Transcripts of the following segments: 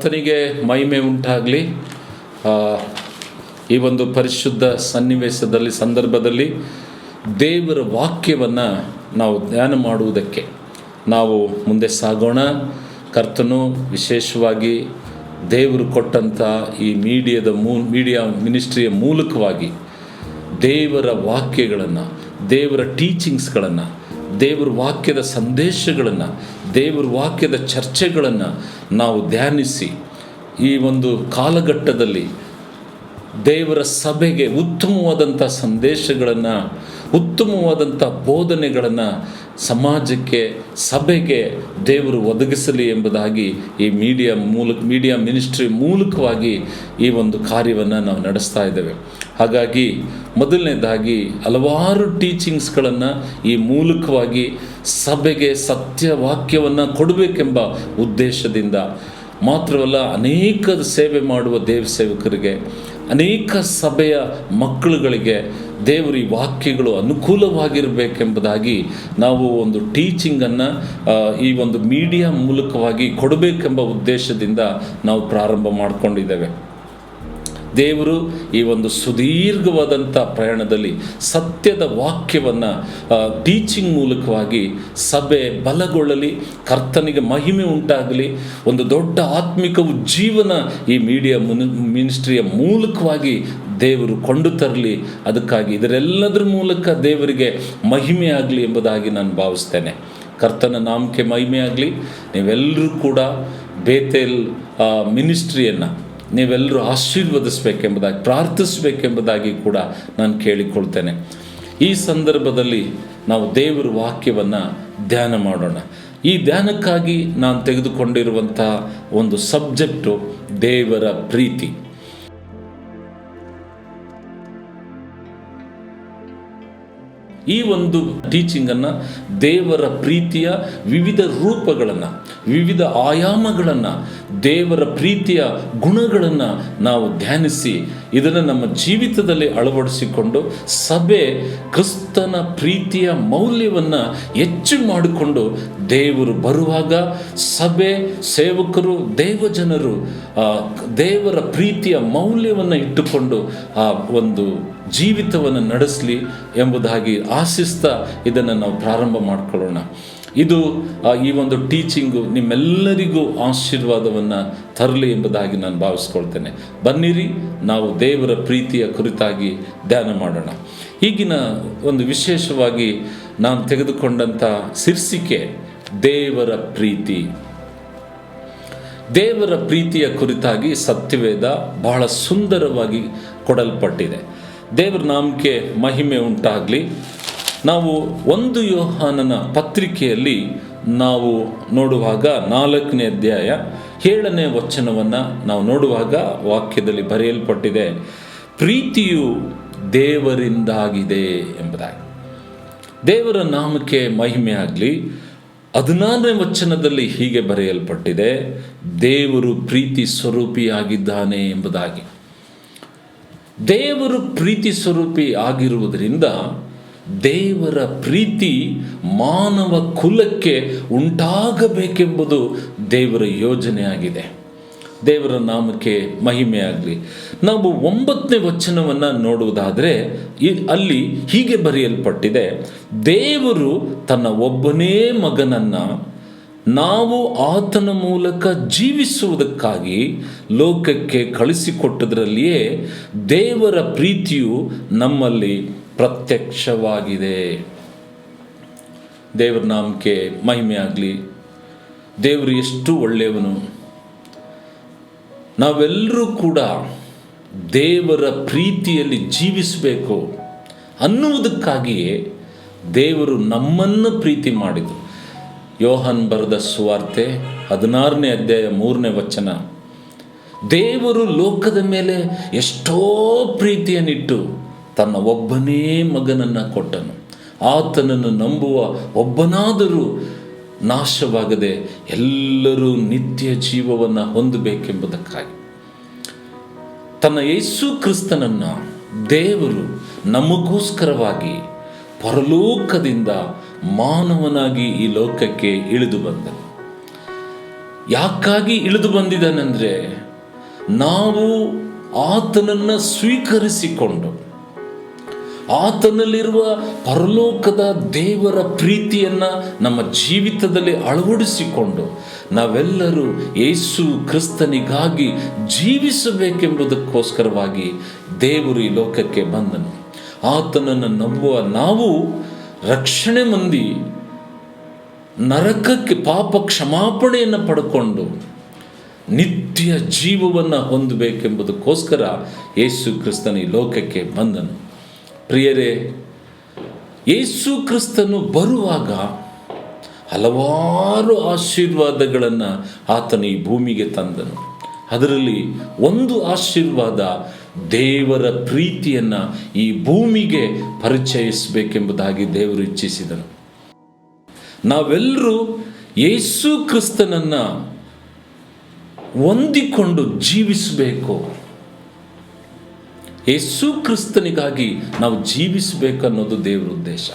ಕರ್ತನಿಗೆ ಮಹಿಮೆ ಉಂಟಾಗಲಿ. ಈ ಒಂದು ಪರಿಶುದ್ಧ ಸನ್ನಿವೇಶದಲ್ಲಿ ಸಂದರ್ಭದಲ್ಲಿ ದೇವರ ವಾಕ್ಯವನ್ನು ನಾವು ಧ್ಯಾನ ಮಾಡುವುದಕ್ಕೆ ನಾವು ಮುಂದೆ ಸಾಗೋಣ. ಕರ್ತನು ವಿಶೇಷವಾಗಿ ದೇವರು ಕೊಟ್ಟಂಥ ಈ ಮೀಡಿಯಾ ಮಿನಿಸ್ಟ್ರಿಯ ಮೂಲಕವಾಗಿ ದೇವರ ವಾಕ್ಯಗಳನ್ನು, ದೇವರ ಟೀಚಿಂಗ್ಸ್ಗಳನ್ನು, ದೇವರ ವಾಕ್ಯದ ಸಂದೇಶಗಳನ್ನು, ದೇವರ ವಾಕ್ಯದ ಚರ್ಚೆಗಳನ್ನು ನಾವು ಧ್ಯಾನಿಸಿ ಈ ಒಂದು ಕಾಲಘಟ್ಟದಲ್ಲಿ ದೇವರ ಸಭೆಗೆ ಉತ್ತಮವಾದಂಥ ಸಂದೇಶಗಳನ್ನು, ಉತ್ತಮವಾದಂಥ ಬೋಧನೆಗಳನ್ನು ಸಮಾಜಕ್ಕೆ, ಸಭೆಗೆ ದೇವರು ಒದಗಿಸಲಿ ಎಂಬುದಾಗಿ ಈ ಮೀಡಿಯಾ ಮಿನಿಸ್ಟ್ರಿ ಮೂಲಕವಾಗಿ ಈ ಒಂದು ಕಾರ್ಯವನ್ನು ನಾವು ನಡೆಸ್ತಾ ಇದ್ದೇವೆ. ಹಾಗಾಗಿ ಮೊದಲನೇದಾಗಿ ಹಲವಾರು ಟೀಚಿಂಗ್ಸ್ಗಳನ್ನು ಈ ಮೂಲಕವಾಗಿ ಸಭೆಗೆ ಸತ್ಯವಾಕ್ಯವನ್ನು ಕೊಡಬೇಕೆಂಬ ಉದ್ದೇಶದಿಂದ ಮಾತ್ರವಲ್ಲ, ಅನೇಕ ಸೇವೆ ಮಾಡುವ ದೇವ ಸೇವಕರಿಗೆ, ಅನೇಕ ಸಭೆಯ ಮಕ್ಕಳುಗಳಿಗೆ ದೇವರು ಈ ವಾಕ್ಯಗಳು ಅನುಕೂಲವಾಗಿರಬೇಕೆಂಬುದಾಗಿ ನಾವು ಒಂದು ಟೀಚಿಂಗನ್ನು ಈ ಒಂದು ಮೀಡಿಯಾ ಮೂಲಕವಾಗಿ ಕೊಡಬೇಕೆಂಬ ಉದ್ದೇಶದಿಂದ ನಾವು ಪ್ರಾರಂಭ ಮಾಡಿಕೊಂಡಿದ್ದೇವೆ. ದೇವರು ಈ ಒಂದು ಸುದೀರ್ಘವಾದಂಥ ಪ್ರಯಾಣದಲ್ಲಿ ಸತ್ಯದ ವಾಕ್ಯವನ್ನು ಟೀಚಿಂಗ್ ಮೂಲಕವಾಗಿ ಸಭೆ ಬಲಗೊಳ್ಳಲಿ, ಕರ್ತನಿಗೆ ಮಹಿಮೆ ಉಂಟಾಗಲಿ, ಒಂದು ದೊಡ್ಡ ಆತ್ಮಿಕ ಉಜ್ಜೀವನ ಈ ಮೀಡಿಯಾ ಮಿನಿಸ್ಟ್ರಿಯ ಮೂಲಕವಾಗಿ ದೇವರು ಕೊಂಡು ತರಲಿ. ಅದಕ್ಕಾಗಿ ಇದರೆಲ್ಲದರ ಮೂಲಕ ದೇವರಿಗೆ ಮಹಿಮೆ ಆಗಲಿ ಎಂಬುದಾಗಿ ನಾನು ಭಾವಿಸ್ತೇನೆ. ಕರ್ತನ ನಾಮಕ್ಕೆ ಮಹಿಮೆ ಆಗಲಿ. ನೀವೆಲ್ಲರೂ ಕೂಡ ಬೇತೇಲ್ ಮಿನಿಸ್ಟ್ರಿಯನ್ನು ನೀವೆಲ್ಲರೂ ಆಶೀರ್ವದಿಸಬೇಕೆಂಬುದಾಗಿ, ಪ್ರಾರ್ಥಿಸಬೇಕೆಂಬುದಾಗಿ ಕೂಡ ನಾನು ಕೇಳಿಕೊಳ್ತೇನೆ. ಈ ಸಂದರ್ಭದಲ್ಲಿ ನಾವು ದೇವರ ವಾಕ್ಯವನ್ನು ಧ್ಯಾನ ಮಾಡೋಣ. ಈ ಧ್ಯಾನಕ್ಕಾಗಿ ನಾನು ತೆಗೆದುಕೊಂಡಿರುವಂಥ ಒಂದು ಸಬ್ಜೆಕ್ಟು ದೇವರ ಪ್ರೀತಿ. ಈ ಒಂದು ಟೀಚಿಂಗನ್ನು ದೇವರ ಪ್ರೀತಿಯ ವಿವಿಧ ರೂಪಗಳನ್ನು, ವಿವಿಧ ಆಯಾಮಗಳನ್ನು, ದೇವರ ಪ್ರೀತಿಯ ಗುಣಗಳನ್ನು ನಾವು ಧ್ಯಾನಿಸಿ ಇದನ್ನು ನಮ್ಮ ಜೀವಿತದಲ್ಲಿ ಅಳವಡಿಸಿಕೊಂಡು ಸಭೆ ಕ್ರಿಸ್ತನ ಪ್ರೀತಿಯ ಮೌಲ್ಯವನ್ನು ಹೆಚ್ಚು ಮಾಡಿಕೊಂಡು ದೇವರು ಬರುವಾಗ ಸಭೆ, ಸೇವಕರು, ದೇವಜನರು ದೇವರ ಪ್ರೀತಿಯ ಮೌಲ್ಯವನ್ನು ಇಟ್ಟುಕೊಂಡು ಆ ಒಂದು ಜೀವಿತವನ್ನು ನಡೆಸಲಿ ಎಂಬುದಾಗಿ ಆಶಿಸ್ತಾ ಇದನ್ನು ನಾವು ಪ್ರಾರಂಭ ಮಾಡಿಕೊಳ್ಳೋಣ. ಇದು ಈ ಒಂದು ಟೀಚಿಂಗು ನಿಮ್ಮೆಲ್ಲರಿಗೂ ಆಶೀರ್ವಾದವನ್ನು ತರಲಿ ಎಂಬುದಾಗಿ ನಾನು ಭಾವಿಸ್ಕೊಳ್ತೇನೆ. ಬನ್ನಿರಿ, ನಾವು ದೇವರ ಪ್ರೀತಿಯ ಕುರಿತಾಗಿ ಧ್ಯಾನ ಮಾಡೋಣ. ಈಗಿನ ಒಂದು ವಿಶೇಷವಾಗಿ ನಾನು ತೆಗೆದುಕೊಂಡಂಥ ಶೀರ್ಷಿಕೆ ದೇವರ ಪ್ರೀತಿ. ದೇವರ ಪ್ರೀತಿಯ ಕುರಿತಾಗಿ ಸತ್ಯವೇದ ಬಹಳ ಸುಂದರವಾಗಿ ಕೊಡಲ್ಪಟ್ಟಿದೆ. ದೇವರ ನಾಮಕ್ಕೆ ಮಹಿಮೆ ಉಂಟಾಗಲಿ. ನಾವು 1 ಯೋಹಾನನ ಪತ್ರಿಕೆಯಲ್ಲಿ ನಾವು ನೋಡುವಾಗ 4ನೇ ಅಧ್ಯಾಯ 7ನೇ ವಚನವನ್ನು ನಾವು ನೋಡುವಾಗ ವಾಕ್ಯದಲ್ಲಿ ಬರೆಯಲ್ಪಟ್ಟಿದೆ, ಪ್ರೀತಿಯು ದೇವರಿಂದಾಗಿದೆ ಎಂಬುದಾಗಿ. ದೇವರ ನಾಮಕ್ಕೆ ಮಹಿಮೆ ಆಗಲಿ. 14ನೇ ವಚನದಲ್ಲಿ ಹೀಗೆ ಬರೆಯಲ್ಪಟ್ಟಿದೆ, ದೇವರು ಪ್ರೀತಿ ಸ್ವರೂಪಿಯಾಗಿದ್ದಾನೆ ಎಂಬುದಾಗಿ. ದೇವರು ಪ್ರೀತಿ ಸ್ವರೂಪಿ ಆಗಿರುವುದರಿಂದ ದೇವರ ಪ್ರೀತಿ ಮಾನವ ಕುಲಕ್ಕೆ ಉಂಟಾಗಬೇಕೆಂಬುದು ದೇವರ ಯೋಜನೆಯಾಗಿದೆ. ದೇವರ ನಾಮಕ್ಕೆ ಮಹಿಮೆ ಆಗಲಿ. ನಾವು 9ನೇ ವಚನವನ್ನು ನೋಡುವುದಾದರೆ ಅಲ್ಲಿ ಹೀಗೆ ಬರೆಯಲ್ಪಟ್ಟಿದೆ, ದೇವರು ತನ್ನ ಒಬ್ಬನೇ ಮಗನನ್ನು ನಾವು ಆತನ ಮೂಲಕ ಜೀವಿಸುವುದಕ್ಕಾಗಿ ಲೋಕಕ್ಕೆ ಕಳಿಸಿಕೊಟ್ಟದರಲ್ಲಿಯೇ ದೇವರ ಪ್ರೀತಿಯು ನಮ್ಮಲ್ಲಿ ಪ್ರತ್ಯಕ್ಷವಾಗಿದೆ. ದೇವರ ನಾಮಕ್ಕೆ ಮಹಿಮೆ ಆಗಲಿ. ದೇವರು ಎಷ್ಟು ಒಳ್ಳೆಯವನು. ನಾವೆಲ್ಲರೂ ಕೂಡ ದೇವರ ಪ್ರೀತಿಯಲ್ಲಿ ಜೀವಿಸಬೇಕು ಅನ್ನುವುದಕ್ಕಾಗಿಯೇ ದೇವರು ನಮ್ಮನ್ನು ಪ್ರೀತಿ ಮಾಡಿದರು. ಯೋಹಾನ್ ಬರೆದ ಸುವಾರ್ತೆ 16ನೇ ಅಧ್ಯಾಯ 3ನೇ ವಚನ, ದೇವರು ಲೋಕದ ಮೇಲೆ ಎಷ್ಟೋ ಪ್ರೀತಿಯನ್ನಿಟ್ಟು ತನ್ನ ಒಬ್ಬನೇ ಮಗನನ್ನು ಕೊಟ್ಟನು, ಆತನನ್ನು ನಂಬುವ ಒಬ್ಬನಾದರೂ ನಾಶವಾಗದೆ ಎಲ್ಲರೂ ನಿತ್ಯ ಜೀವವನ್ನು ಹೊಂದಬೇಕೆಂಬುದಕ್ಕಾಗಿ ತನ್ನ ಯೇಸು ಕ್ರಿಸ್ತನನ್ನು ದೇವರು ನಮಗೋಸ್ಕರವಾಗಿ ಪರಲೋಕದಿಂದ ಮಾನವನಾಗಿ ಈ ಲೋಕಕ್ಕೆ ಇಳಿದು ಬಂದನು. ಯಾಕಾಗಿ ಇಳಿದು ಬಂದಿದ್ದಾನೆಂದರೆ, ನಾವು ಆತನನ್ನು ಸ್ವೀಕರಿಸಿಕೊಂಡು ಆತನಲ್ಲಿರುವ ಪರಲೋಕದ ದೇವರ ಪ್ರೀತಿಯನ್ನು ನಮ್ಮ ಜೀವಿತದಲ್ಲಿ ಅಳವಡಿಸಿಕೊಂಡು ನಾವೆಲ್ಲರೂ ಯೇಸು ಕ್ರಿಸ್ತನಿಗಾಗಿ ಜೀವಿಸಬೇಕೆಂಬುದಕ್ಕೋಸ್ಕರವಾಗಿ ದೇವರು ಈ ಲೋಕಕ್ಕೆ ಬಂದನು. ಆತನನ್ನು ನಂಬುವ ನಾವು ರಕ್ಷಣೆ ಹೊಂದಿ ನರಕಕ್ಕೆ ಪಾಪ ಕ್ಷಮಾಪಣೆಯನ್ನು ಪಡ್ಕೊಂಡು ನಿತ್ಯ ಜೀವವನ್ನು ಹೊಂದಬೇಕೆಂಬುದಕ್ಕೋಸ್ಕರ ಯೇಸು ಕ್ರಿಸ್ತನು ಈ ಲೋಕಕ್ಕೆ ಬಂದನು. ಪ್ರಿಯರೇ, ಯೇಸು ಕ್ರಿಸ್ತನು ಬರುವಾಗ ಹಲವಾರು ಆಶೀರ್ವಾದಗಳನ್ನು ಆತನು ಈ ಭೂಮಿಗೆ ತಂದನು. ಅದರಲ್ಲಿ ಒಂದು ಆಶೀರ್ವಾದ, ದೇವರ ಪ್ರೀತಿಯನ್ನು ಈ ಭೂಮಿಗೆ ಪರಿಚಯಿಸಬೇಕೆಂಬುದಾಗಿ ದೇವರು ಇಚ್ಛಿಸಿದನು. ನಾವೆಲ್ಲರೂ ಯೇಸು ಕ್ರಿಸ್ತನನ್ನು ಹೊಂದಿಕೊಂಡು ಜೀವಿಸಬೇಕು. ಯೇಸು ಕ್ರಿಸ್ತನಿಗಾಗಿ ನಾವು ಜೀವಿಸಬೇಕು ಅನ್ನೋದು ದೇವರ ಉದ್ದೇಶ.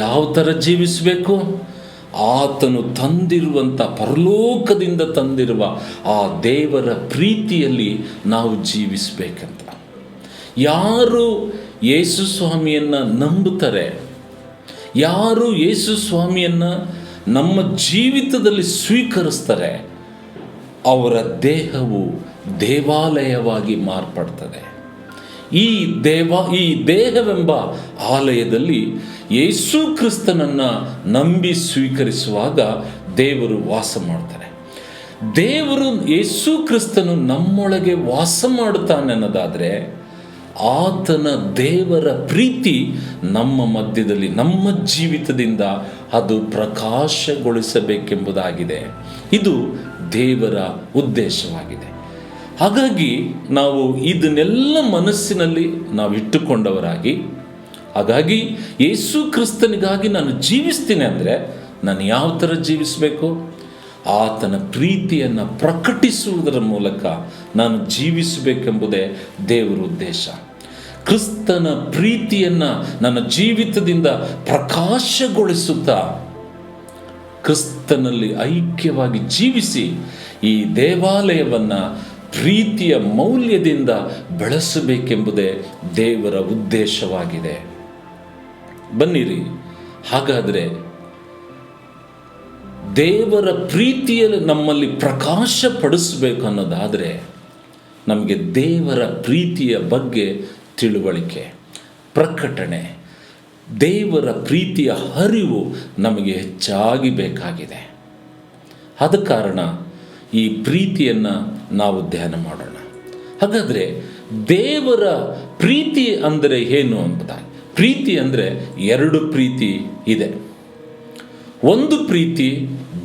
ಯಾವ ಥರ ಜೀವಿಸಬೇಕು? ಆತನು ತಂದಿರುವಂಥ ಪರಲೋಕದಿಂದ ತಂದಿರುವ ಆ ದೇವರ ಪ್ರೀತಿಯಲ್ಲಿ ನಾವು ಜೀವಿಸಬೇಕಂತ. ಯಾರು ಯೇಸು ಸ್ವಾಮಿಯನ್ನು ನಂಬುತ್ತಾರೆ, ಯಾರು ಯೇಸು ಸ್ವಾಮಿಯನ್ನು ನಮ್ಮ ಜೀವಿತದಲ್ಲಿ ಸ್ವೀಕರಿಸ್ತಾರೆ, ಅವರ ದೇಹವು ದೇವಾಲಯವಾಗಿ ಮಾರ್ಪಡ್ತದೆ. ಈ ದೇಹವೆಂಬ ಆಲಯದಲ್ಲಿ ಯೇಸು ಕ್ರಿಸ್ತನನ್ನು ನಂಬಿ ಸ್ವೀಕರಿಸುವಾಗ ದೇವರು ವಾಸ ಮಾಡ್ತಾರೆ. ದೇವರು ಯೇಸು ಕ್ರಿಸ್ತನು ನಮ್ಮೊಳಗೆ ವಾಸ ಮಾಡುತ್ತಾನೆ ಅನ್ನೋದಾದರೆ, ಆತನ ದೇವರ ಪ್ರೀತಿ ನಮ್ಮ ಮಧ್ಯದಲ್ಲಿ, ನಮ್ಮ ಜೀವಿತದಿಂದ ಅದು ಪ್ರಕಾಶಗೊಳಿಸಬೇಕೆಂಬುದಾಗಿದೆ. ಇದು ದೇವರ ಉದ್ದೇಶವಾಗಿದೆ. ಹಾಗಾಗಿ ನಾವು ಇದನ್ನೆಲ್ಲ ಮನಸ್ಸಿನಲ್ಲಿ ನಾವು ಇಟ್ಟುಕೊಂಡವರಾಗಿ, ಹಾಗಾಗಿ ಯೇಸು ಕ್ರಿಸ್ತನಿಗಾಗಿ ನಾನು ಜೀವಿಸ್ತೀನಿ ಅಂದರೆ ನಾನು ಯಾವ ಥರ ಜೀವಿಸಬೇಕು? ಆತನ ಪ್ರೀತಿಯನ್ನು ಪ್ರಕಟಿಸುವುದರ ಮೂಲಕ ನಾನು ಜೀವಿಸಬೇಕೆಂಬುದೇ ದೇವರ ಉದ್ದೇಶ. ಕ್ರಿಸ್ತನ ಪ್ರೀತಿಯನ್ನು ನನ್ನ ಜೀವಿತದಿಂದ ಪ್ರಕಾಶಗೊಳಿಸುತ್ತಾ ಕ್ರಿಸ್ತನಲ್ಲಿ ಐಕ್ಯವಾಗಿ ಜೀವಿಸಿ ಈ ದೇವಾಲಯವನ್ನು ಪ್ರೀತಿಯ ಮೌಲ್ಯದಿಂದ ಬೆಳೆಸಬೇಕೆಂಬುದೇ ದೇವರ ಉದ್ದೇಶವಾಗಿದೆ. ಬನ್ನಿರಿ, ಹಾಗಾದರೆ ದೇವರ ಪ್ರೀತಿಯಲ್ಲಿ ನಮ್ಮಲ್ಲಿ ಪ್ರಕಾಶಪಡಿಸಬೇಕು ಅನ್ನೋದಾದರೆ ನಮಗೆ ದೇವರ ಪ್ರೀತಿಯ ಬಗ್ಗೆ ತಿಳುವಳಿಕೆ, ಪ್ರಕಟಣೆ, ದೇವರ ಪ್ರೀತಿಯ ಅರಿವು ನಮಗೆ ಹೆಚ್ಚಾಗಿ ಬೇಕಾಗಿದೆ. ಆದ ಕಾರಣ ಈ ಪ್ರೀತಿಯನ್ನು ನಾವು ಧ್ಯಾನ ಮಾಡೋಣ. ಹಾಗಾದರೆ ದೇವರ ಪ್ರೀತಿ ಅಂದರೆ ಏನು ಎಂಬುದಾಗಿ. ಪ್ರೀತಿ ಅಂದರೆ ಎರಡು ಪ್ರೀತಿ ಇದೆ. ಒಂದು ಪ್ರೀತಿ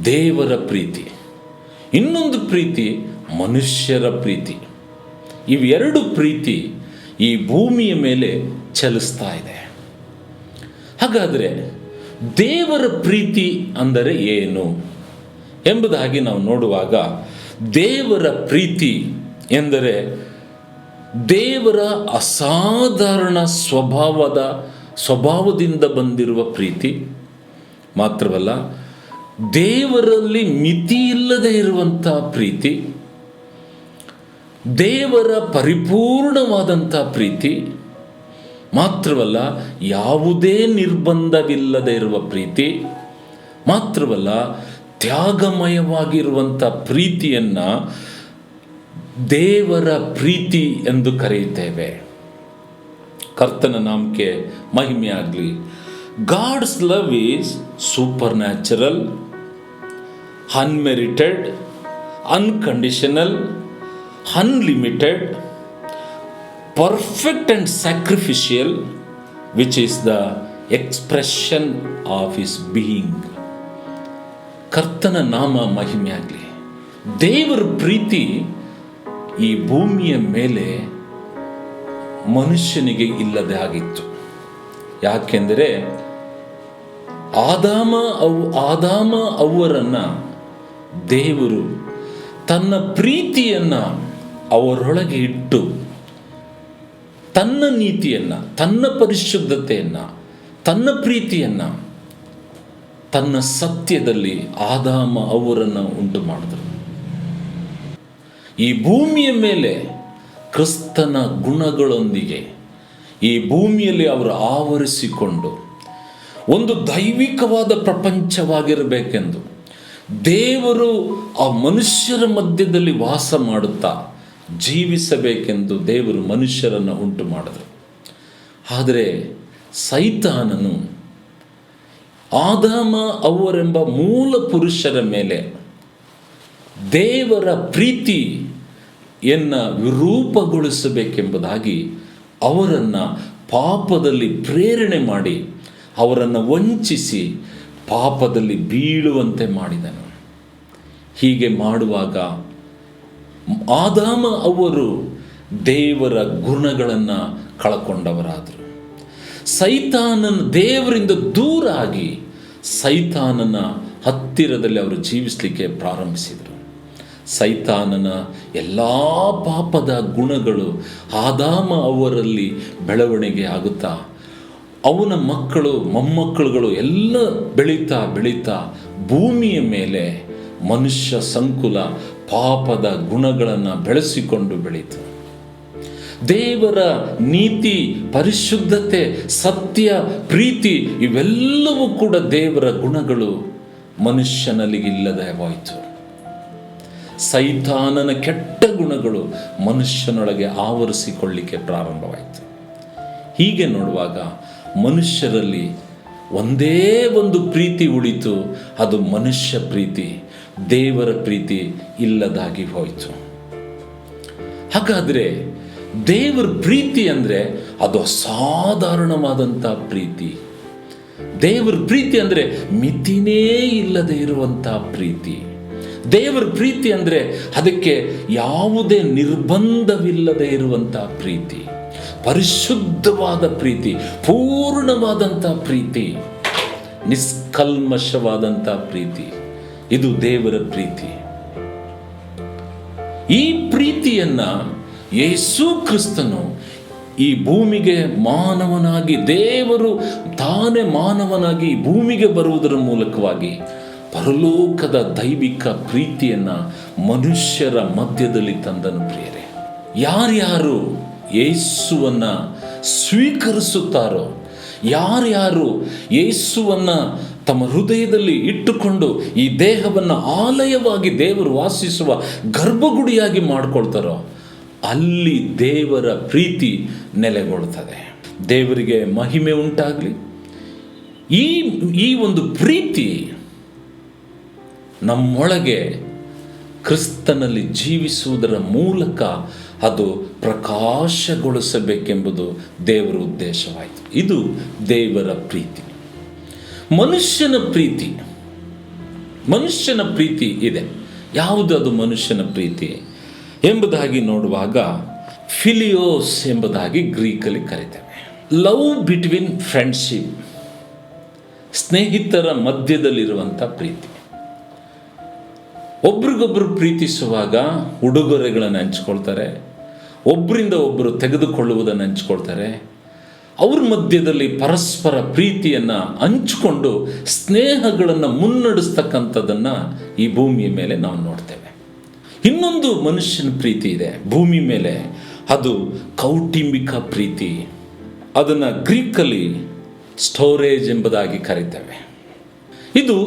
ದೇವರ ಪ್ರೀತಿ, ಇನ್ನೊಂದು ಪ್ರೀತಿ ಮನುಷ್ಯರ ಪ್ರೀತಿ. ಇವೆರಡು ಪ್ರೀತಿ ಈ ಭೂಮಿಯ ಮೇಲೆ ಚಲಿಸ್ತಾ ಇದೆ. ಹಾಗಾದರೆ ದೇವರ ಪ್ರೀತಿ ಅಂದರೆ ಏನು ಎಂಬುದಾಗಿ ನಾವು ನೋಡುವಾಗ, ದೇವರ ಪ್ರೀತಿ ಎಂದರೆ ದೇವರ ಅಸಾಧಾರಣ ಸ್ವಭಾವದಿಂದ ಬಂದಿರುವ ಪ್ರೀತಿ ಮಾತ್ರವಲ್ಲ, ದೇವರಲ್ಲಿ ಮಿತಿಯಿಲ್ಲದೆ ಇರುವಂಥ ಪ್ರೀತಿ, ದೇವರ ಪರಿಪೂರ್ಣವಾದಂಥ ಪ್ರೀತಿ ಮಾತ್ರವಲ್ಲ, ಯಾವುದೇ ನಿರ್ಬಂಧವಿಲ್ಲದೆ ಇರುವ ಪ್ರೀತಿ ಮಾತ್ರವಲ್ಲ, ತ್ಯಾಗಮಯವಾಗಿರುವಂಥ ಪ್ರೀತಿಯನ್ನು ದೇವರ ಪ್ರೀತಿ ಎಂದು ಕರೆಯುತ್ತೇವೆ. ಕರ್ತನ ನಾಮಕ್ಕೆ ಮಹಿಮೆಯಾಗಲಿ. God's love is supernatural, unmerited, unconditional, unlimited, perfect and sacrificial, which is the expression of his being. ಕರ್ತನ ನಾಮ ಮಹಿಮೆಯಾಗಲಿ. ದೇವರ ಪ್ರೀತಿ ಈ ಭೂಮಿಯ ಮೇಲೆ ಮನುಷ್ಯನಿಗೆ ಇಲ್ಲದೆ ಆಗಿತ್ತು. ಯಾಕೆಂದರೆ ಆದಾಮ ಅವರನ್ನು ದೇವರು ತನ್ನ ಪ್ರೀತಿಯನ್ನು ಅವರೊಳಗೆ ಇಟ್ಟು ತನ್ನ ನೀತಿಯನ್ನು, ತನ್ನ ಪರಿಶುದ್ಧತೆಯನ್ನು, ತನ್ನ ಪ್ರೀತಿಯನ್ನು, ತನ್ನ ಸತ್ಯದಲ್ಲಿ ಅವರನ್ನು ಉಂಟು ಮಾಡಿದರು. ಈ ಭೂಮಿಯ ಮೇಲೆ ಕ್ರಿಸ್ತನ ಗುಣಗಳೊಂದಿಗೆ ಈ ಭೂಮಿಯಲ್ಲಿ ಅವರು ಆವರಿಸಿಕೊಂಡು ಒಂದು ದೈವಿಕವಾದ ಪ್ರಪಂಚವಾಗಿರಬೇಕೆಂದು ದೇವರು ಆ ಮನುಷ್ಯರ ಮಧ್ಯದಲ್ಲಿ ವಾಸ ಮಾಡುತ್ತಾ ಜೀವಿಸಬೇಕೆಂದು ದೇವರು ಮನುಷ್ಯರನ್ನು ಉಂಟು ಮಾಡಿದರು. ಆದರೆ ಸೈತಾನನು ಆದಾಮ ಅವರೆಂಬ ಮೂಲ ಪುರುಷರ ಮೇಲೆ ದೇವರ ಪ್ರೀತಿಯನ್ನು ವಿರೂಪಗೊಳಿಸಬೇಕೆಂಬುದಾಗಿ ಅವರನ್ನು ಪಾಪದಲ್ಲಿ ಪ್ರೇರಣೆ ಮಾಡಿ ಅವರನ್ನು ವಂಚಿಸಿ ಪಾಪದಲ್ಲಿ ಬೀಳುವಂತೆ ಮಾಡಿದನು. ಹೀಗೆ ಮಾಡುವಾಗ ಆದಾಮ ಅವರು ದೇವರ ಗುಣಗಳನ್ನು ಕಳಕೊಂಡವರಾದರು. ಸೈತಾನನ ದೇವರಿಂದ ದೂರ ಆಗಿ ಸೈತಾನನ ಹತ್ತಿರದಲ್ಲಿ ಅವರು ಜೀವಿಸಲಿಕ್ಕೆ ಪ್ರಾರಂಭಿಸಿದರು. ಸೈತಾನನ ಎಲ್ಲ ಪಾಪದ ಗುಣಗಳು ಆದಾಮ ಅವರಲ್ಲಿ ಬೆಳವಣಿಗೆ ಆಗುತ್ತಾ ಅವನ ಮಕ್ಕಳು ಮೊಮ್ಮಕ್ಕಳುಗಳು ಎಲ್ಲ ಬೆಳೀತಾ ಬೆಳೀತಾ ಭೂಮಿಯ ಮೇಲೆ ಮನುಷ್ಯ ಸಂಕುಲ ಪಾಪದ ಗುಣಗಳನ್ನು ಬೆಳೆಸಿಕೊಂಡು ಬೆಳೀತು. ದೇವರ ನೀತಿ, ಪರಿಶುದ್ಧತೆ, ಸತ್ಯ, ಪ್ರೀತಿ ಇವೆಲ್ಲವೂ ಕೂಡ ದೇವರ ಗುಣಗಳು ಮನುಷ್ಯನಲ್ಲಿ ಇಲ್ಲದೆ ಹೋಯಿತು. ಸೈತಾನನ ಕೆಟ್ಟ ಗುಣಗಳು ಮನುಷ್ಯನೊಳಗೆ ಆವರಿಸಿಕೊಳ್ಳಿಕ್ಕೆ ಪ್ರಾರಂಭವಾಯಿತು. ಹೀಗೆ ನೋಡುವಾಗ ಮನುಷ್ಯರಲ್ಲಿ ಒಂದೇ ಒಂದು ಪ್ರೀತಿ ಉಳಿತು, ಅದು ಮನುಷ್ಯ ಪ್ರೀತಿ. ದೇವರ ಪ್ರೀತಿ ಇಲ್ಲದಾಗಿ ಹೋಯಿತು. ಹಾಗಾದರೆ ದೇವರ ಪ್ರೀತಿ ಅಂದರೆ ಅದು ಅಸಾಧಾರಣವಾದಂಥ ಪ್ರೀತಿ. ದೇವರ ಪ್ರೀತಿ ಅಂದರೆ ಮಿತಿನೇ ಇಲ್ಲದೆ ಇರುವಂಥ ಪ್ರೀತಿ. ದೇವರ ಪ್ರೀತಿ ಅಂದರೆ ಅದಕ್ಕೆ ಯಾವುದೇ ನಿರ್ಬಂಧವಿಲ್ಲದೆ ಇರುವಂಥ ಪ್ರೀತಿ, ಪರಿಶುದ್ಧವಾದ ಪ್ರೀತಿ, ಪೂರ್ಣವಾದಂಥ ಪ್ರೀತಿ, ನಿಷ್ಕಲ್ಮಶವಾದಂಥ ಪ್ರೀತಿ. ಇದು ದೇವರ ಪ್ರೀತಿ. ಈ ಪ್ರೀತಿಯನ್ನು ಯೇಸು ಕ್ರಿಸ್ತನು ಈ ಭೂಮಿಗೆ ಮಾನವನಾಗಿ, ದೇವರು ತಾನೇ ಮಾನವನಾಗಿ ಈ ಭೂಮಿಗೆ ಬರುವುದರ ಮೂಲಕವಾಗಿ ಪರಲೋಕದ ದೈವಿಕ ಪ್ರೀತಿಯನ್ನು ಮನುಷ್ಯರ ಮಧ್ಯದಲ್ಲಿ ತಂದನು. ಪ್ರಿಯರೇ, ಯಾರ್ಯಾರು ಯೇಸುವನ್ನು ಸ್ವೀಕರಿಸುತ್ತಾರೋ, ಯಾರ್ಯಾರು ಯೇಸುವನ್ನು ತಮ್ಮ ಹೃದಯದಲ್ಲಿ ಇಟ್ಟುಕೊಂಡು ಈ ದೇಹವನ್ನು ಆಲಯವಾಗಿ ದೇವರು ವಾಸಿಸುವ ಗರ್ಭಗುಡಿಯಾಗಿ ಮಾಡಿಕೊಳ್ತಾರೋ ಅಲ್ಲಿ ದೇವರ ಪ್ರೀತಿ ನೆಲೆಗೊಳ್ಳುತ್ತದೆ. ದೇವರಿಗೆ ಮಹಿಮೆ ಉಂಟಾಗಲಿ. ಈ ಒಂದು ಪ್ರೀತಿ ನಮ್ಮೊಳಗೆ ಕ್ರಿಸ್ತನಲ್ಲಿ ಜೀವಿಸುವುದರ ಮೂಲಕ ಅದು ಪ್ರಕಾಶಗೊಳಿಸಬೇಕೆಂಬುದು ದೇವರ ಉದ್ದೇಶವಾಯಿತು. ಇದು ದೇವರ ಪ್ರೀತಿ. ಮನುಷ್ಯನ ಪ್ರೀತಿ ಇದೆ. ಯಾವುದು ಅದು ಮನುಷ್ಯನ ಪ್ರೀತಿ ಎಂಬುದಾಗಿ ನೋಡುವಾಗ ಫಿಲಿಯೋಸ್ ಎಂಬುದಾಗಿ ಗ್ರೀಕಲ್ಲಿ ಕರೀತೇವೆ. ಲವ್ ಬಿಟ್ವೀನ್ ಫ್ರೆಂಡ್ಶಿಪ್, ಸ್ನೇಹಿತರ ಮಧ್ಯದಲ್ಲಿರುವಂಥ ಪ್ರೀತಿ. ಒಬ್ರಿಗೊಬ್ಬರು ಪ್ರೀತಿಸುವಾಗ ಉಡುಗೊರೆಗಳನ್ನು ಹಂಚ್ಕೊಳ್ತಾರೆ, ಒಬ್ಬರಿಂದ ಒಬ್ಬರು ತೆಗೆದುಕೊಳ್ಳುವುದನ್ನು ಹಂಚ್ಕೊಳ್ತಾರೆ. ಅವ್ರ ಮಧ್ಯದಲ್ಲಿ ಪರಸ್ಪರ ಪ್ರೀತಿಯನ್ನು ಹಂಚಿಕೊಂಡು ಸ್ನೇಹಗಳನ್ನು ಮುನ್ನಡೆಸ್ತಕ್ಕಂಥದ್ದನ್ನು ಈ ಭೂಮಿಯ ಮೇಲೆ ನಾವು ನೋಡ್ತೇವೆ. ಇನ್ನೊಂದು ಮನುಷ್ಯನ ಪ್ರೀತಿ ಇದೆ ಭೂಮಿ ಮೇಲೆ, ಅದು ಕೌಟುಂಬಿಕ ಪ್ರೀತಿ. ಅದನ್ನು ಗ್ರೀಕಲ್ಲಿ ಸ್ಟೋರೇಜ್ ಎಂಬುದಾಗಿ ಕರೀತೇವೆ. ಇದು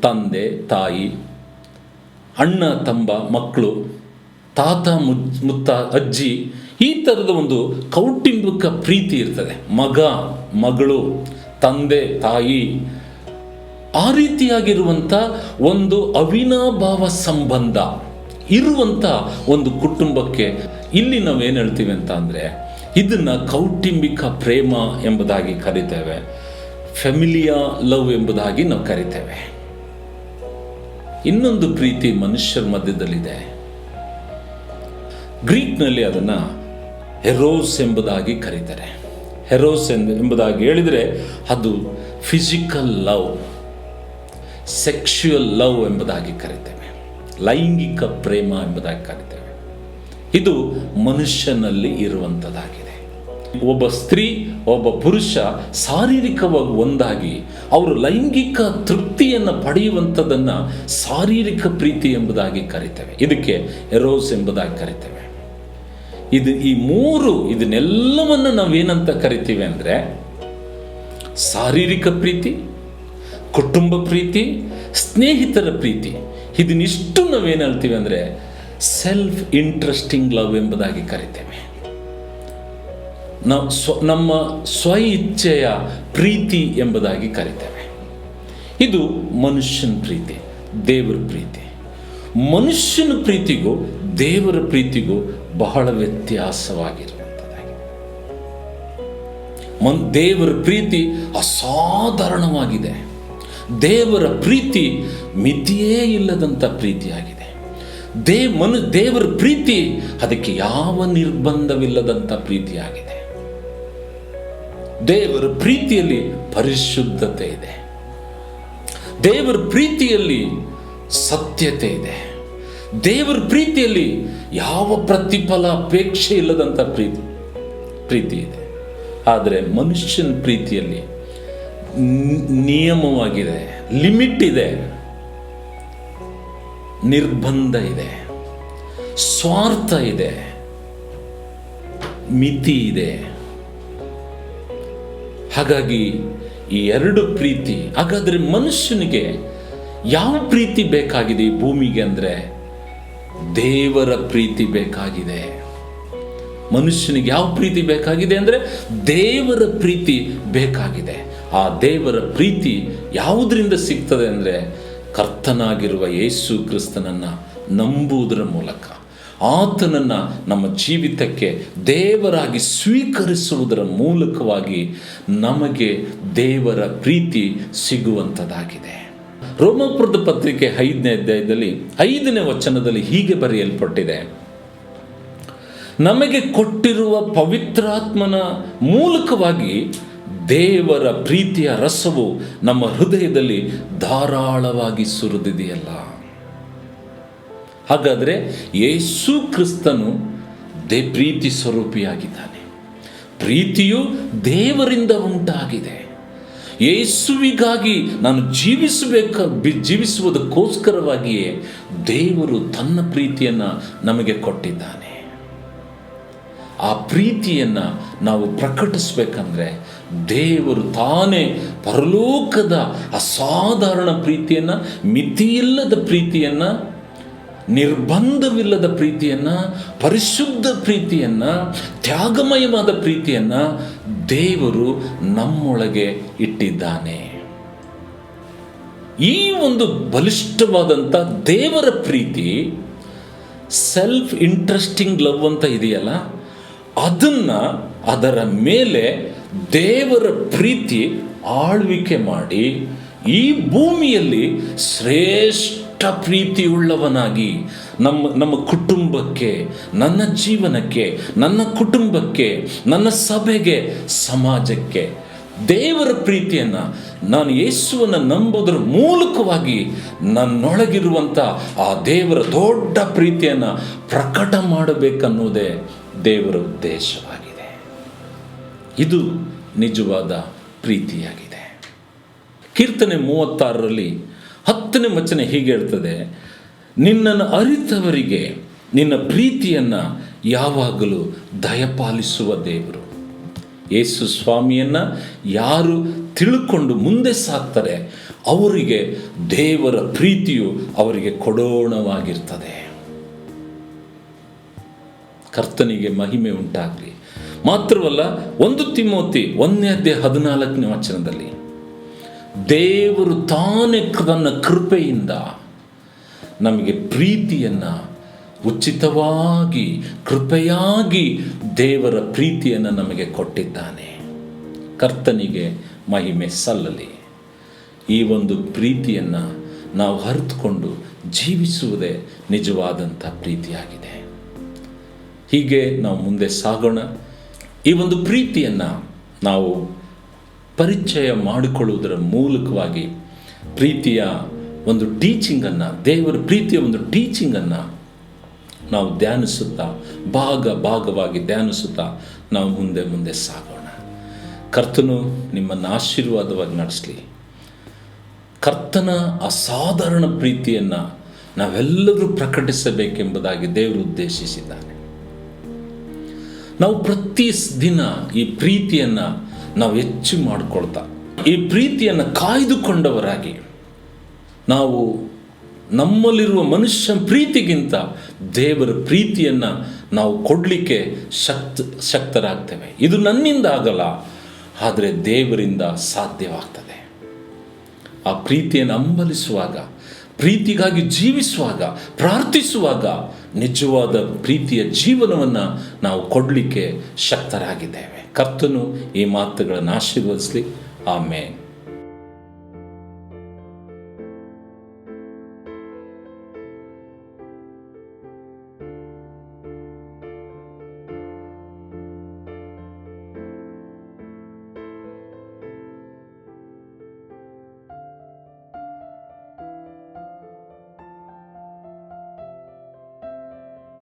ತಂದೆ ತಾಯಿ, ಅಣ್ಣ ತಮ್ಮ ಮಕ್ಕಳು, ತಾತ ಮುತ್ತ ಅಜ್ಜಿ, ಈ ಥರದ ಒಂದು ಕೌಟುಂಬಿಕ ಪ್ರೀತಿ ಇರ್ತದೆ. ಮಗ ಮಗಳು, ತಂದೆ ತಾಯಿ, ಆ ರೀತಿಯಾಗಿರುವಂಥ ಒಂದು ಅವಿನಾಭಾವ ಸಂಬಂಧ ಇರುವಂಥ ಒಂದು ಕುಟುಂಬಕ್ಕೆ ಇಲ್ಲಿ ನಾವೇನು ಹೇಳ್ತೀವಿ ಅಂತ ಅಂದರೆ ಇದನ್ನು ಕೌಟುಂಬಿಕ ಪ್ರೇಮ ಎಂಬುದಾಗಿ ಕರಿತೇವೆ, ಫ್ಯಾಮಿಲಿಯಾ ಲವ್ ಎಂಬುದಾಗಿ ನಾವು ಕರಿತೇವೆ. ಇನ್ನೊಂದು ಪ್ರೀತಿ ಮನುಷ್ಯರ ಮಧ್ಯದಲ್ಲಿದೆ. ಗ್ರೀಕ್ನಲ್ಲಿ ಅದನ್ನು ಹೆರೋಸ್ ಎಂಬುದಾಗಿ ಕರೀತಾರೆ. ಹೆರೋಸ್ ಎಂಬುದಾಗಿ ಹೇಳಿದರೆ ಅದು ಫಿಸಿಕಲ್ ಲವ್, ಸೆಕ್ಷುಯಲ್ ಲವ್ ಎಂಬುದಾಗಿ ಕರೀತೇವೆ, ಲೈಂಗಿಕ ಪ್ರೇಮ ಎಂಬುದಾಗಿ ಕರೀತೇವೆ. ಇದು ಮನುಷ್ಯನಲ್ಲಿ ಇರುವಂಥದ್ದಾಗಿದೆ. ಒಬ್ಬ ಸ್ತ್ರೀ ಒಬ್ಬ ಪುರುಷ ಶಾರೀರಿಕವಾಗಿ ಒಂದಾಗಿ ಅವರು ಲೈಂಗಿಕ ತೃಪ್ತಿಯನ್ನು ಪಡೆಯುವಂಥದ್ದನ್ನು ಶಾರೀರಿಕ ಪ್ರೀತಿ ಎಂಬುದಾಗಿ ಕರಿತೇವೆ. ಇದಕ್ಕೆ ಎರೋಸ್ ಎಂಬುದಾಗಿ ಕರಿತೇವೆ. ಈ ಮೂರು ಇದನ್ನೆಲ್ಲವನ್ನು ನಾವೇನಂತ ಕರಿತೀವಿ ಅಂದರೆ ಶಾರೀರಿಕ ಪ್ರೀತಿ, ಕುಟುಂಬ ಪ್ರೀತಿ, ಸ್ನೇಹಿತರ ಪ್ರೀತಿ. ಇದನ್ನಿಷ್ಟು ನಾವೇನು ಹೇಳ್ತೀವಿ ಅಂದರೆ ಸೆಲ್ಫ್ ಇಂಟ್ರೆಸ್ಟಿಂಗ್ ಲವ್ ಎಂಬುದಾಗಿ ಕರಿತೇವೆ. ನಮ್ಮ ಸ್ವ ಇಚ್ಛೆಯ ಪ್ರೀತಿ ಎಂಬುದಾಗಿ ಕರಿತೇವೆ. ಇದು ಮನುಷ್ಯನ ಪ್ರೀತಿ, ದೇವರ ಪ್ರೀತಿ. ಮನುಷ್ಯನ ಪ್ರೀತಿಗೂ ದೇವರ ಪ್ರೀತಿಗೂ ಬಹಳ ವ್ಯತ್ಯಾಸವಾಗಿರುವಂಥದ್ದಾಗಿದೆ. ದೇವರ ಪ್ರೀತಿ ಅಸಾಧಾರಣವಾಗಿದೆ. ದೇವರ ಪ್ರೀತಿ ಮಿತಿಯೇ ಇಲ್ಲದಂಥ ಪ್ರೀತಿಯಾಗಿದೆ. ದೇವರ ಪ್ರೀತಿ ಅದಕ್ಕೆ ಯಾವ ನಿರ್ಬಂಧವಿಲ್ಲದಂಥ ಪ್ರೀತಿಯಾಗಿದೆ. ದೇವರ ಪ್ರೀತಿಯಲ್ಲಿ ಪರಿಶುದ್ಧತೆ ಇದೆ. ದೇವರ ಪ್ರೀತಿಯಲ್ಲಿ ಸತ್ಯತೆ ಇದೆ. ದೇವರ ಪ್ರೀತಿಯಲ್ಲಿ ಯಾವ ಪ್ರತಿಫಲ ಅಪೇಕ್ಷೆ ಇಲ್ಲದಂಥ ಪ್ರೀತಿ ಇದೆ. ಆದರೆ ಮನುಷ್ಯನ ಪ್ರೀತಿಯಲ್ಲಿ ನಿಯಮವಾಗಿದೆ, ಲಿಮಿಟ್ ಇದೆ, ನಿರ್ಬಂಧ ಇದೆ, ಸ್ವಾರ್ಥ ಇದೆ, ಮಿತಿ ಇದೆ. ಹಾಗಾಗಿ ಈ ಎರಡು ಪ್ರೀತಿ. ಹಾಗಾದರೆ ಮನುಷ್ಯನಿಗೆ ಯಾವ ಪ್ರೀತಿ ಬೇಕಾಗಿದೆ ಈ ಭೂಮಿಗೆ ಅಂದರೆ ದೇವರ ಪ್ರೀತಿ ಬೇಕಾಗಿದೆ. ಮನುಷ್ಯನಿಗೆ ಯಾವ ಪ್ರೀತಿ ಬೇಕಾಗಿದೆ ಅಂದರೆ ದೇವರ ಪ್ರೀತಿ ಬೇಕಾಗಿದೆ. ಆ ದೇವರ ಪ್ರೀತಿ ಯಾವುದರಿಂದ ಸಿಗ್ತದೆ ಅಂದರೆ ಕರ್ತನಾಗಿರುವ ಯೇಸು ಕ್ರಿಸ್ತನನ್ನು ನಂಬುವುದರ ಮೂಲಕ, ಆತನನ್ನು ನಮ್ಮ ಜೀವಿತಕ್ಕೆ ದೇವರಾಗಿ ಸ್ವೀಕರಿಸುವುದರ ಮೂಲಕವಾಗಿ ನಮಗೆ ದೇವರ ಪ್ರೀತಿ ಸಿಗುವಂಥದ್ದಾಗಿದೆ. ರೋಮಾಪುರದ ಪತ್ರಿಕೆ 5ನೇ ಅಧ್ಯಾಯದಲ್ಲಿ 5ನೇ ವಚನದಲ್ಲಿ ಹೀಗೆ ಬರೆಯಲ್ಪಟ್ಟಿದೆ: ನಮಗೆ ಕೊಟ್ಟಿರುವ ಪವಿತ್ರಾತ್ಮನ ಮೂಲಕವಾಗಿ ದೇವರ ಪ್ರೀತಿಯ ರಸವು ನಮ್ಮ ಹೃದಯದಲ್ಲಿ ಧಾರಾಳವಾಗಿ ಸುರಿದಿದೆಯಲ್ಲ. ಹಾಗಾದರೆ ಯೇಸು ಕ್ರಿಸ್ತನು ಪ್ರೀತಿ ಸ್ವರೂಪಿಯಾಗಿದ್ದಾನೆ. ಪ್ರೀತಿಯು ದೇವರಿಂದ ಉಂಟಾಗಿದೆ. ಯೇಸುವಿಗಾಗಿ ನಾನು ಜೀವಿಸುವುದಕ್ಕೋಸ್ಕರವಾಗಿಯೇ ದೇವರು ತನ್ನ ಪ್ರೀತಿಯನ್ನು ನಮಗೆ ಕೊಟ್ಟಿದ್ದಾನೆ. ಆ ಪ್ರೀತಿಯನ್ನು ನಾವು ಪ್ರಕಟಿಸಬೇಕಂದ್ರೆ ದೇವರು ತಾನೇ ಪರಲೋಕದ ಅಸಾಧಾರಣ ಪ್ರೀತಿಯನ್ನು, ಮಿತಿಯಿಲ್ಲದ ಪ್ರೀತಿಯನ್ನು, ನಿರ್ಬಂಧವಿಲ್ಲದ ಪ್ರೀತಿಯನ್ನು, ಪರಿಶುದ್ಧ ಪ್ರೀತಿಯನ್ನು, ತ್ಯಾಗಮಯವಾದ ಪ್ರೀತಿಯನ್ನು ದೇವರು ನಮ್ಮೊಳಗೆ ಇಟ್ಟಿದ್ದಾನೆ. ಈ ಒಂದು ಬಲಿಷ್ಠವಾದಂಥ ದೇವರ ಪ್ರೀತಿ, ಸೆಲ್ಫ್ ಇಂಟ್ರೆಸ್ಟಿಂಗ್ ಲವ್ ಅಂತ ಇದೆಯಲ್ಲ, ಅದರ ಮೇಲೆ ದೇವರ ಪ್ರೀತಿ ಆಳ್ವಿಕೆ ಮಾಡಿ ಈ ಭೂಮಿಯಲ್ಲಿ ಶ್ರೇಷ್ಠ ಪ್ರೀತಿಯುಳ್ಳವನಾಗಿ ನಮ್ಮ ಕುಟುಂಬಕ್ಕೆ, ನನ್ನ ಜೀವನಕ್ಕೆ, ನನ್ನ ಕುಟುಂಬಕ್ಕೆ, ನನ್ನ ಸಭೆಗೆ, ಸಮಾಜಕ್ಕೆ ದೇವರ ಪ್ರೀತಿಯನ್ನು ನಾನು ಯೇಸುವನ್ನು ನಂಬೋದರ ಮೂಲಕವಾಗಿ ನನ್ನೊಳಗಿರುವಂಥ ಆ ದೇವರ ದೊಡ್ಡ ಪ್ರೀತಿಯನ್ನು ಪ್ರಕಟ ಮಾಡಬೇಕನ್ನುವುದೇ ದೇವರ ಉದ್ದೇಶವಾಗಿದೆ. ಇದು ನಿಜವಾದ ಪ್ರೀತಿಯಾಗಿದೆ. ಕೀರ್ತನೆ 36ರಲ್ಲಿ 10ನೇ ವಚನ ಹೀಗೆ ಹೇಳ್ತದೆ: ನಿನ್ನನ್ನು ಅರಿತವರಿಗೆ ನಿನ್ನ ಪ್ರೀತಿಯನ್ನು ಯಾವಾಗಲೂ ದಯಪಾಲಿಸುವ ದೇವರು. ಯೇಸು ಸ್ವಾಮಿಯನ್ನು ಯಾರು ತಿಳ್ಕೊಂಡು ಮುಂದೆ ಸಾಕ್ತಾರೆ ಅವರಿಗೆ ದೇವರ ಪ್ರೀತಿಯು ಅವರಿಗೆ ಕೊಡೋಣವಾಗಿರ್ತದೆ. ಕರ್ತನಿಗೆ ಮಹಿಮೆ ಉಂಟಾಗಲಿ. ಮಾತ್ರವಲ್ಲ, 1 ತಿಮೋತಿ 1ನೇ ಅಧ್ಯಾಯ 14ನೇ ವಚನದಲ್ಲಿ ದೇವರು ತಾನೇ ತನ್ನ ಕೃಪೆಯಿಂದ ನಮಗೆ ಪ್ರೀತಿಯನ್ನು ಉಚಿತವಾಗಿ, ಕೃಪೆಯಾಗಿ ದೇವರ ಪ್ರೀತಿಯನ್ನು ನಮಗೆ ಕೊಟ್ಟಿದ್ದಾನೆ. ಕರ್ತನಿಗೆ ಮಹಿಮೆ ಸಲ್ಲಲಿ. ಈ ಒಂದು ಪ್ರೀತಿಯನ್ನು ನಾವು ಅರಿತುಕೊಂಡು ಜೀವಿಸುವುದೇ ನಿಜವಾದಂಥ ಪ್ರೀತಿಯಾಗಿದೆ. ಹೀಗೆ ನಾವು ಮುಂದೆ ಸಾಗೋಣ. ಈ ಒಂದು ಪ್ರೀತಿಯನ್ನು ನಾವು ಪರಿಚಯ ಮಾಡಿಕೊಳ್ಳುವುದರ ಮೂಲಕವಾಗಿ ಪ್ರೀತಿಯ ಒಂದು ಟೀಚಿಂಗನ್ನು, ದೇವರ ಪ್ರೀತಿಯ ಒಂದು ಟೀಚಿಂಗನ್ನು ನಾವು ಧ್ಯಾನಿಸುತ್ತಾ ಭಾಗವಾಗಿ ಧ್ಯಾನಿಸುತ್ತಾ ನಾವು ಮುಂದೆ ಸಾಗೋಣ. ಕರ್ತನು ನಿಮ್ಮನ್ನು ಆಶೀರ್ವಾದವಾಗಿ ನಡೆಸಲಿ. ಕರ್ತನ ಅಸಾಧಾರಣ ಪ್ರೀತಿಯನ್ನು ನಾವೆಲ್ಲರೂ ಪ್ರಕಟಿಸಬೇಕೆಂಬುದಾಗಿ ದೇವರು ಉದ್ದೇಶಿಸಿದ್ದಾನೆ. ನಾವು ಪ್ರತಿ ದಿನ ಈ ಪ್ರೀತಿಯನ್ನು ನಾವು ಹೆಚ್ಚು ಮಾಡಿಕೊಳ್ತಾ, ಈ ಪ್ರೀತಿಯನ್ನು ಕಾಯ್ದುಕೊಂಡವರಾಗಿ ನಾವು ನಮ್ಮಲ್ಲಿರುವ ಮನುಷ್ಯ ಪ್ರೀತಿಗಿಂತ ದೇವರ ಪ್ರೀತಿಯನ್ನು ನಾವು ಕೊಡಲಿಕ್ಕೆ ಶಕ್ತರಾಗ್ತೇವೆ. ಇದು ನನ್ನಿಂದ ಆಗಲ್ಲ, ಆದರೆ ದೇವರಿಂದ ಸಾಧ್ಯವಾಗ್ತದೆ. ಆ ಪ್ರೀತಿಯನ್ನು ಹಂಬಲಿಸುವಾಗ, ಪ್ರೀತಿಗಾಗಿ ಜೀವಿಸುವಾಗ, ಪ್ರಾರ್ಥಿಸುವಾಗ ನಿಜವಾದ ಪ್ರೀತಿಯ ಜೀವನವನ್ನು ನಾವು ಕೊಡಲಿಕ್ಕೆ ಶಕ್ತರಾಗಿದ್ದೇವೆ. ಕರ್ತನು ಈ ಮಾತುಗಳನ್ನು ಆಶೀರ್ವದಿಸಲಿ. ಆಮೇನ್.